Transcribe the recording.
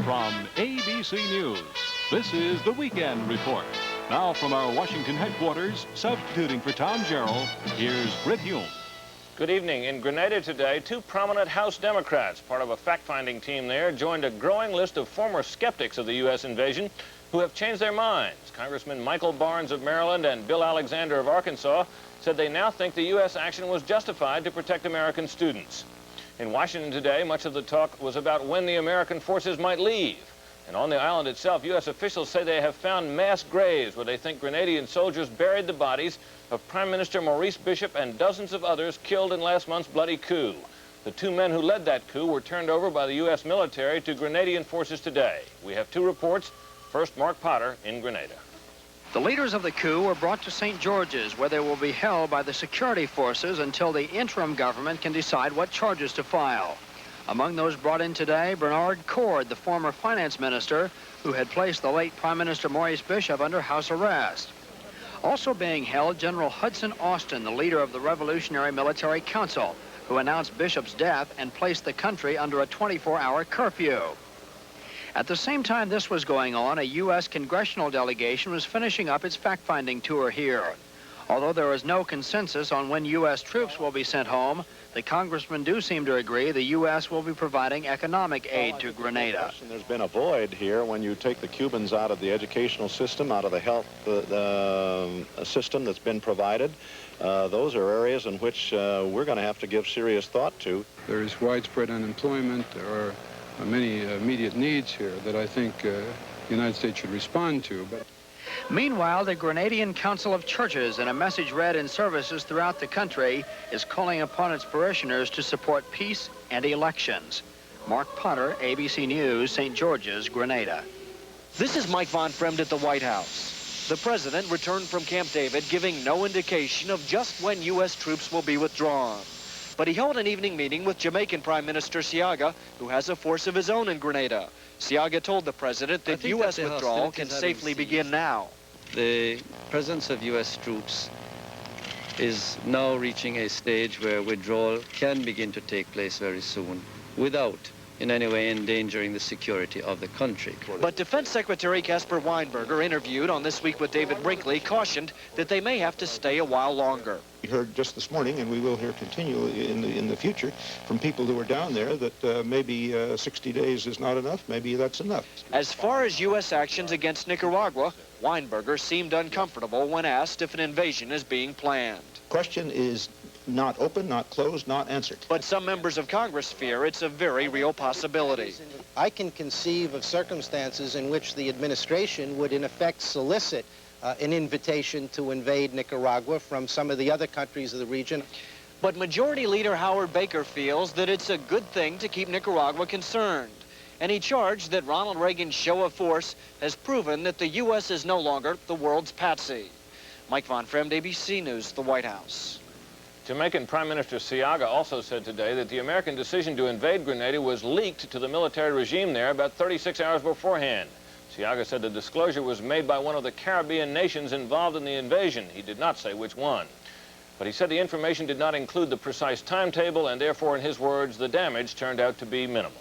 From ABC News, this is the Weekend Report. Now from our Washington headquarters, substituting for Tom Gerald, here's Britt Hume. Good evening. In Grenada today, two prominent House Democrats, part of a fact-finding team there, joined a growing list of former skeptics of the U.S. invasion who have changed their minds. Congressman Michael Barnes of Maryland and Bill Alexander of Arkansas said they now think the U.S. action was justified to protect American students. In Washington today, much of the talk was about when the American forces might leave. And on the island itself, U.S. officials say they have found mass graves where they think Grenadian soldiers buried the bodies of Prime Minister Maurice Bishop and dozens of others killed in last month's bloody coup. The two men who led that coup were turned over by the U.S. military to Grenadian forces today. We have two reports. First, Mark Potter in Grenada. The leaders of the coup were brought to St. George's, where they will be held by the security forces until the interim government can decide what charges to file. Among those brought in today, Bernard Cord, the former finance minister, who had placed the late Prime Minister Maurice Bishop under house arrest. Also being held, General Hudson Austin, the leader of the Revolutionary Military Council, who announced Bishop's death and placed the country under a 24-hour curfew. At the same time this was going on, a U.S. congressional delegation was finishing up its fact-finding tour here. Although there is no consensus on when U.S. troops will be sent home, the congressmen do seem to agree the U.S. will be providing economic aid to Grenada. There's been a void here when you take the Cubans out of the educational system, out of the health system that's been provided. Those are areas in which we're going to have to give serious thought to. There is widespread unemployment. There are many immediate needs here that I think the United States should respond to. Meanwhile, the Grenadian Council of Churches, in a message read in services throughout the country, is calling upon its parishioners to support peace and elections. Mark Potter, ABC News, St. George's, Grenada. This is Mike Von Fremd at the White House. The president returned from Camp David, giving no indication of just when U.S. troops will be withdrawn. But he held an evening meeting with Jamaican Prime Minister Siaga, who has a force of his own in Grenada. Siaga told the president that U.S. withdrawal can safely begin now. The presence of U.S. troops is now reaching a stage where withdrawal can begin to take place very soon without in any way endangering the security of the country. But Defense Secretary Caspar Weinberger, interviewed on This Week with David Brinkley, cautioned that they may have to stay a while longer. We heard just this morning, and we will hear continually in the future, from people who are down there that maybe 60 days is not enough, maybe that's enough. As far as U.S. actions against Nicaragua, Weinberger seemed uncomfortable when asked if an invasion is being planned. Question is not open, not closed, not answered. But some members of Congress fear it's a very real possibility. I can conceive of circumstances in which the administration would in effect solicit an invitation to invade Nicaragua from some of the other countries of the region. But Majority Leader Howard Baker feels that it's a good thing to keep Nicaragua concerned. And he charged that Ronald Reagan's show of force has proven that the U.S. is no longer the world's patsy. Mike Von Fremd, ABC News, the White House. Jamaican Prime Minister Siaga also said today that the American decision to invade Grenada was leaked to the military regime there about 36 hours beforehand. Siaga said the disclosure was made by one of the Caribbean nations involved in the invasion. He did not say which one. But he said the information did not include the precise timetable, and therefore, in his words, the damage turned out to be minimal.